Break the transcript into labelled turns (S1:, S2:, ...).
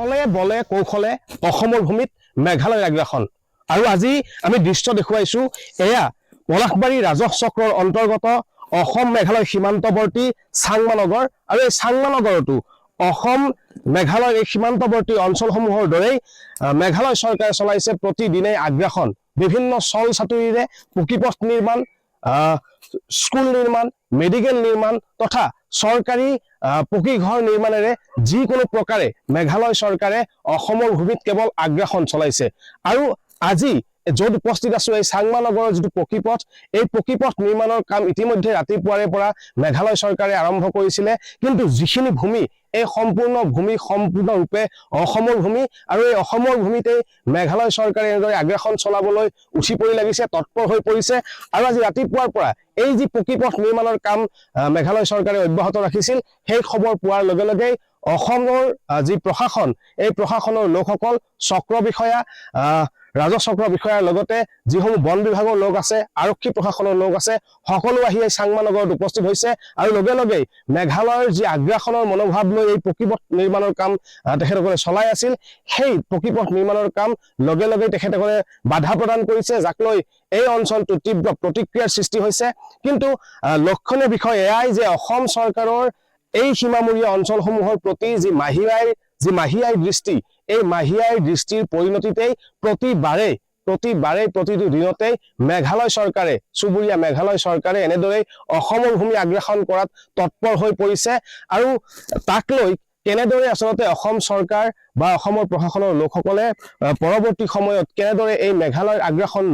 S1: ছলে বলে কৌশলে অসমৰ ভূমিত মেঘালয়ৰ আগ্ৰাসন আৰু আজি আমি দৃশ্য দেখুৱাইছো এয়া পলাশবাৰী ৰাজহ চক্ৰৰ অন্তৰ্গত অসম মেঘালয় সীমান্তৱৰ্তী চাংমানগৰ আৰু এই চাংমানগৰতো অসম মেঘালয় এই সীমান্তৱৰ্তী অঞ্চলসমূহৰ দৰেই মেঘালয় চৰকাৰে চলাইছে প্ৰতিদিনে আগ্ৰাসন বিভিন্ন চল চাতুৰিৰে পকীপথ নিৰ্মাণ স্কুল নিৰ্মাণ মেডিকেল নিৰ্মাণ তথা চৰকাৰী পকী ঘৰ নিৰ্মাণেৰে যিকোনো প্ৰকাৰে মেঘালয় চৰকাৰে অসমৰ ভূমিত কেৱল আগ্ৰাসন চলাইছে আৰু আজি য'ত উপস্থিত আছো এই চাংমানগৰৰ যিটো পকীপথ এই পকীপথ নিৰ্মাণৰ কাম ইতিমধ্যে ৰাতিপুৱাৰে পৰা মেঘালয় চৰকাৰে আৰম্ভ কৰিছিলে কিন্তু যিখিনি ভূমি এই সম্পূৰ্ণ ভূমি সম্পূৰ্ণৰূপে অসমৰ ভূমি আৰু এই অসমৰ ভূমিতে মেঘালয় চৰকাৰে এনেদৰে আগ্ৰাসন চলাবলৈ উঠি পৰি লাগিছে তৎপৰ হৈ পৰিছে আৰু আজি ৰাতিপুৱাৰ পৰা এই যি পকীপথ নিৰ্মাণৰ কাম মেঘালয় চৰকাৰে অব্যাহত ৰাখিছিল সেই খবৰ পোৱাৰ লগে লগে অসমৰ যি প্ৰশাসন এই প্ৰশাসনৰ লোকসকল চক্ৰ বিষয়া ৰাজহ চক্ৰ বিষয়াৰ লগতে যিসমূহ বন বিভাগৰ লোক আছে আৰক্ষী প্ৰশাসনৰ লোক আছে সকলো আহি এই চাংমানগৰত উপস্থিত হৈছে আৰু লগে লগে মেঘালয়ৰ যি আগ্ৰাসনৰ মনোভাৱ লৈ এই পকীপথ নিৰ্মাণৰ কাম তেখেতসকলে চলাই আছিল সেই পকীপথ নিৰ্মাণৰ কাম লগে লগে তেখেতসকলে বাধা প্ৰদান কৰিছে যাক লৈ এই অঞ্চলটো তীব্ৰ প্ৰতিক্ৰিয়াৰ সৃষ্টি হৈছে কিন্তু লক্ষণীয় বিষয় এয়াই যে অসম চৰকাৰৰ এই সীমামূৰীয়া অঞ্চলসমূহৰ প্ৰতি যি মাহিয়াই দৃষ্টি এই মাহিয়াই দৃষ্টিৰ পৰিণতিতেই প্ৰতিটো দিনতেই মেঘালয় চৰকাৰে চুবুৰীয়া মেঘালয় চৰকাৰে এনেদৰে অসমৰ ভূমি আগ্ৰাসন কৰাত তৎপৰ হৈ পৰিছে আৰু তাক লৈ কেনেদৰে আচলতে অসম চৰকাৰ বা অসমৰ প্ৰশাসনৰ লোকসকলে পৰৱৰ্তী সময়ত কেনেদৰে এই মেঘালয়ৰ আগ্ৰাসন